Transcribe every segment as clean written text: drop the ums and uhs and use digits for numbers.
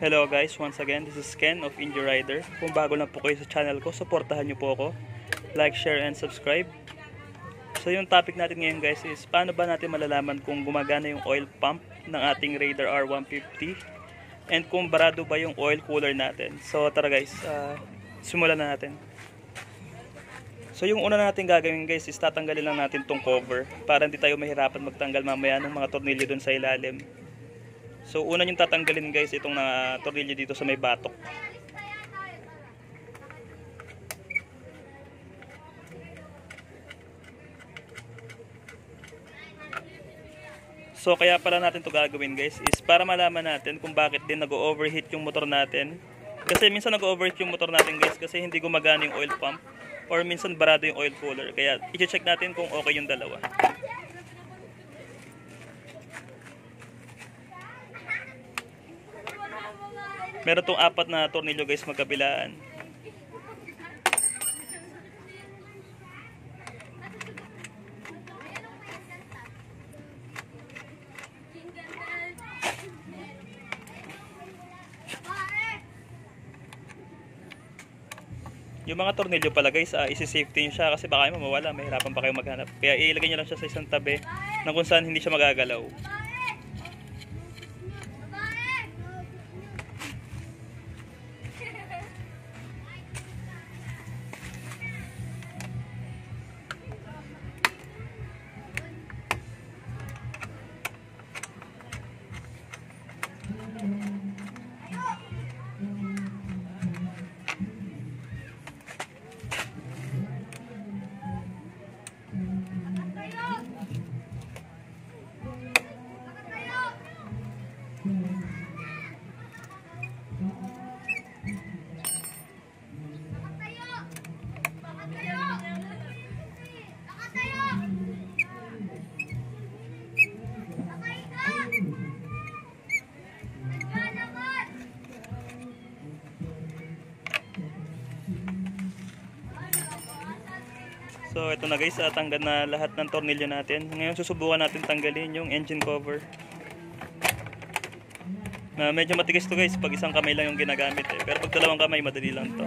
Hello guys, once again, this is Ken of Indie Rider. Kung bago lang po kayo sa channel ko, supportahan nyo po ako. Like, share, and subscribe. So yung topic natin ngayon guys is paano ba natin malalaman kung gumagana yung oil pump ng ating Raider R150 and kung barado ba yung oil cooler natin. So tara guys, simulan na natin. So yung una natin gagawin guys is tatanggalin lang natin tong cover para hindi tayo mahirapan magtanggal mamaya ng mga tornilyo dun sa ilalim. So una yung tatanggalin guys itong tornilyo dito sa may batok. So kaya pala natin to gagawin guys is para malaman natin kung bakit din nag-overheat yung motor natin. Kasi minsan nag-overheat yung motor natin guys kasi hindi gumagana yung oil pump or minsan barado yung oil cooler. Kaya i-check natin kung okay yung dalawa. Meron tong 4 na tornilyo guys magkabilaan. Yung mga tornilyo pala guys, isi-safety nyo siya kasi baka mawala, mahirapan pa kayo maghanap. Kaya ilagay nyo lang siya sa isang tabi na kung saan hindi siya magagalaw. So ito na guys, tanggal na lahat ng tornilyo natin. Ngayon susubukan natin tanggalin yung engine cover. Medyo matigas to guys pag isang kamay lang yung ginagamit eh. Pero pag dalawang kamay madali lang to.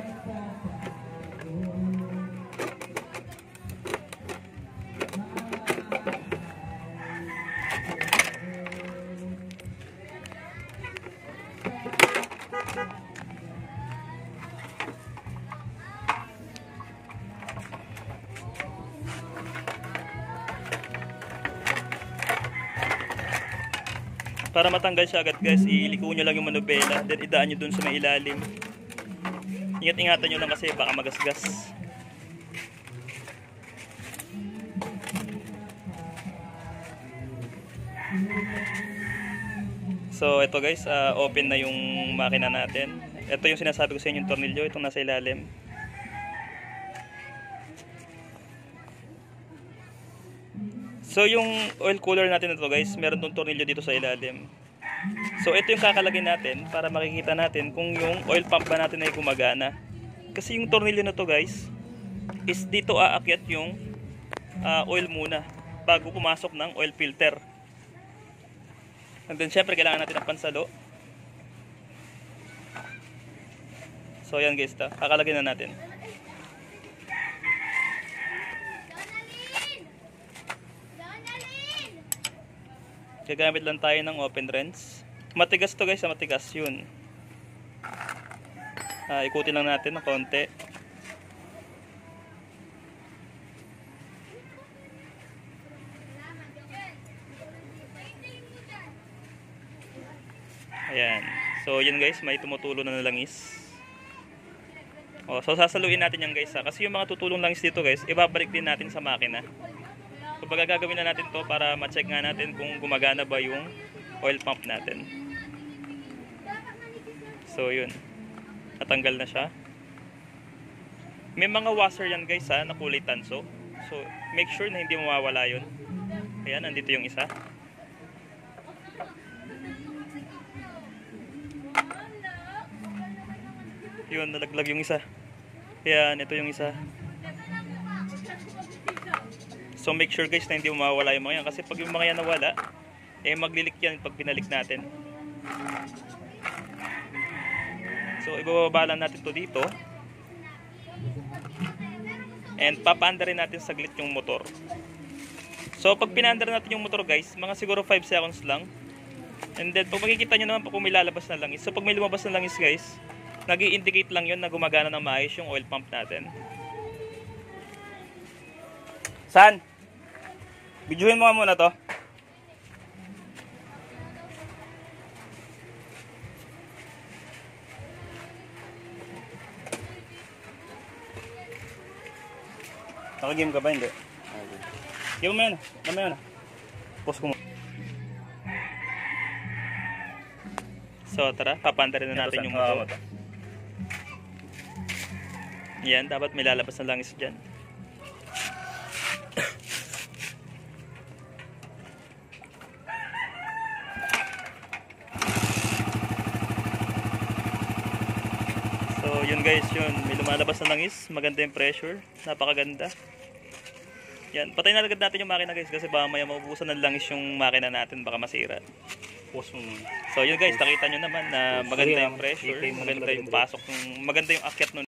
Para matanggal siya agad guys, iliko nyo lang yung manubela, then idaan nyo dun sa may ilalim. Ingat-ingatan nyo lang kasi baka magasgas. So ito guys, open na yung makina natin. Ito yung sinasabi ko sa inyo yung tornilyo, itong nasa ilalim. So yung oil cooler natin ito guys, meron tong tornilyo dito sa ilalim. So ito yung kakalagay natin para makikita natin kung yung oil pump ba natin ay gumagana. Kasi yung tornilyo na to guys, is dito aakyat yung oil muna bago pumasok ng oil filter. And then syempre kailangan natin ng pansalo. So yan guys, kakalagay na natin. Gagamit lang tayo ng open wrench. Matigas to guys, matigas yun. Ikutin lang natin ng konti. Ayan. So yun guys, may tumutulo na langis. So sasaluin natin yan guys kasi yung mga tutulong langis dito guys, ibabalik din natin sa makina. So gagawin na natin to para ma-check nga natin kung gumagana ba yung oil pump natin. So yun, natanggal na siya. May mga washer yan guys na kulay tanso. So make sure na hindi mawawala yun. Ayan, nandito yung isa. Yun, nalaglag yung isa. Ayan, ito yung isa. So make sure guys na hindi mawawala yung mga yan. Kasi pag yung mga yan nawala, maglilik yan pag binalik natin. So ibababa lang natin to dito. And papaandar rin natin saglit yung motor. So pag pinaandar natin yung motor guys, mga siguro 5 seconds lang. And then pag makikita nyo naman po kung may lalabas na langis. So pag may lumabas na langis guys, nag-i-indicate lang yun na gumagana ng maayos yung oil pump natin. San? Videohin mo nga muna to. Naka-game ka ba? Hindi. Game mo yan. Dami yan. Post ko mo. So tara, papandarin na natin yung motor. Yan, dapat may lalabas na langis dyan. So yun guys, yun. May lumalabas na langis. Maganda yung pressure. Napakaganda. Yan, patayin na agad natin yung makina guys kasi baka maya maubusan ng langis yung makina natin, baka masira. So yun guys, nakita nyo naman na maganda yung pressure, maganda yung pasok, maganda yung akyat nun.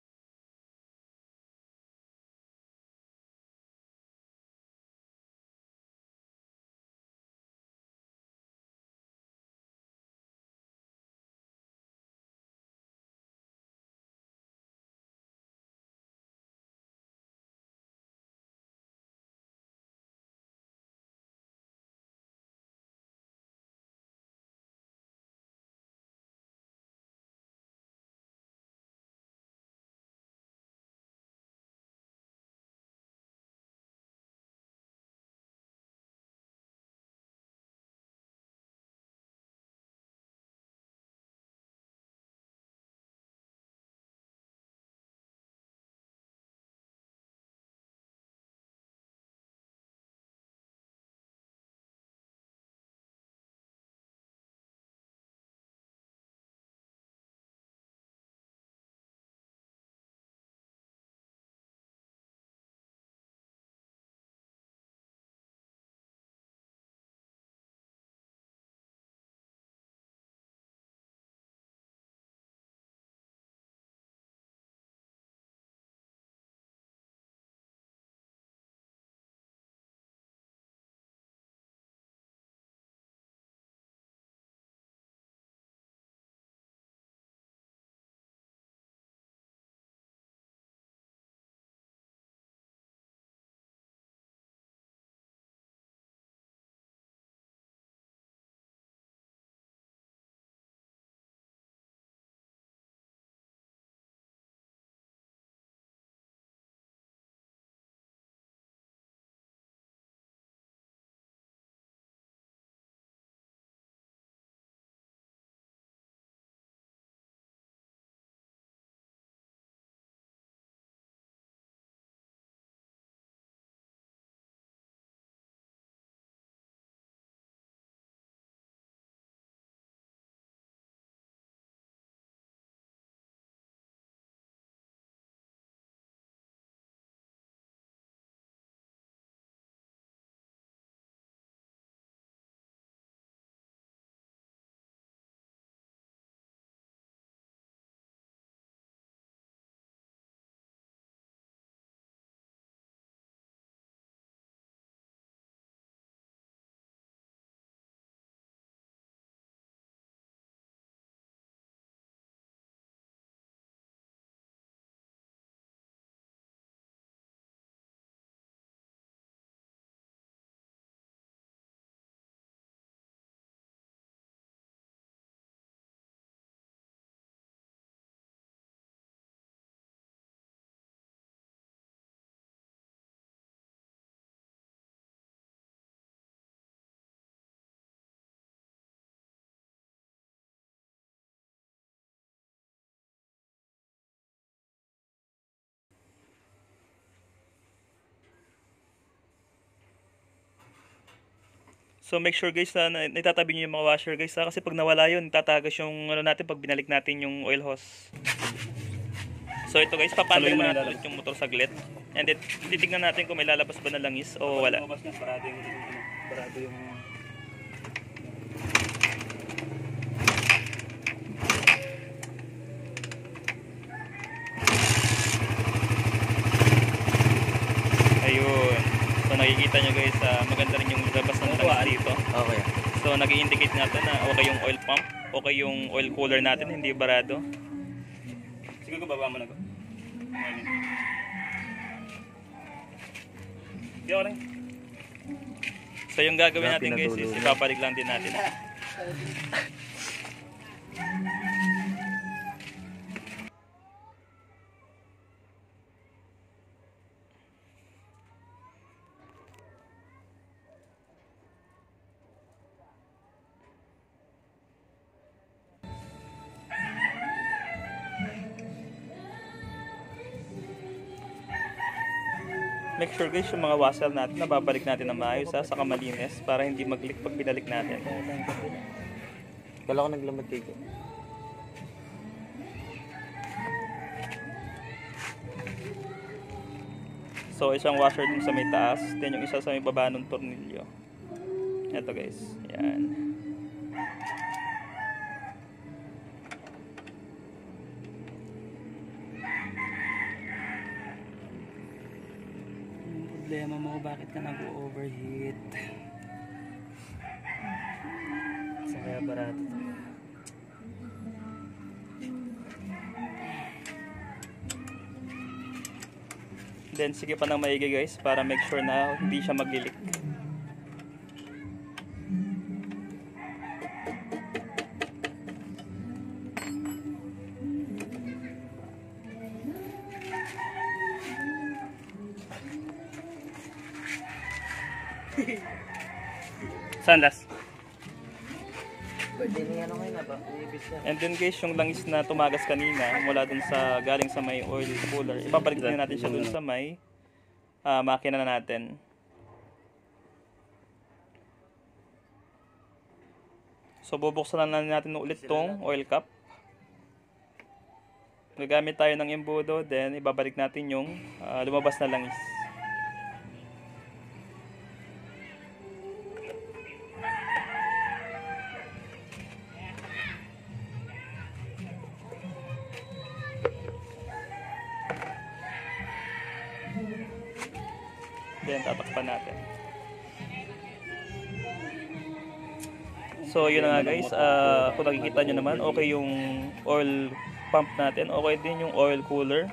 So make sure guys na itatabi niyo yung mga washer guys ha? Kasi pag nawala yun, tatagas yung ano natin pag binalik natin yung oil hose. So ito guys, papandarin mo natin ulit yung motor saglit. And then titignan natin kung may lalabas ba na langis o wala. Barado yung makikita nyo guys, maganda rin yung labas ng langis dito. Okay. So nag-i-indicate natin na okay yung oil pump, okay yung oil cooler natin, hindi barado. Sige ko, baba mo na ko. Hindi ako rin. So yung gagawin natin guys is ipapalig lang din natin. Make sure guys yung mga washer natin nababalik natin na maayos saka malinis para hindi mag-leak pag binalik natin. Kala ko naglamad kayo. So isang washer dun sa may taas, then yung isa sa may baba ng tornilyo. Ito guys, yan. Problema mo, bakit ka nag-overheat? Sa kaya barato to. Then sige pa ng maigi guys para make sure na hindi siya maglilik. Sandas. Pwede niya ano ngayon na ba? Ibig siya. And then guys, yung langis na tumagas kanina mula dun sa galing sa may oil cooler, ibabalik na natin siya dun sa may makina na natin. So bubuksan na natin ulit tong oil cap. Gagamit tayo ng embudo, then ibabalik natin yung lumabas na langis. Then tatakpan natin. So yun na nga guys, kung nakikita nyo naman, okay yung oil pump natin, okay din yung oil cooler.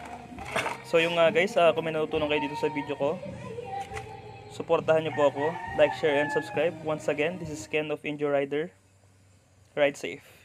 So yung nga guys, kung may natutunan kayo dito sa video ko, suportahan nyo po ako, like, share, and subscribe. Once again, this is Ken of Enjoy Rider. Ride safe.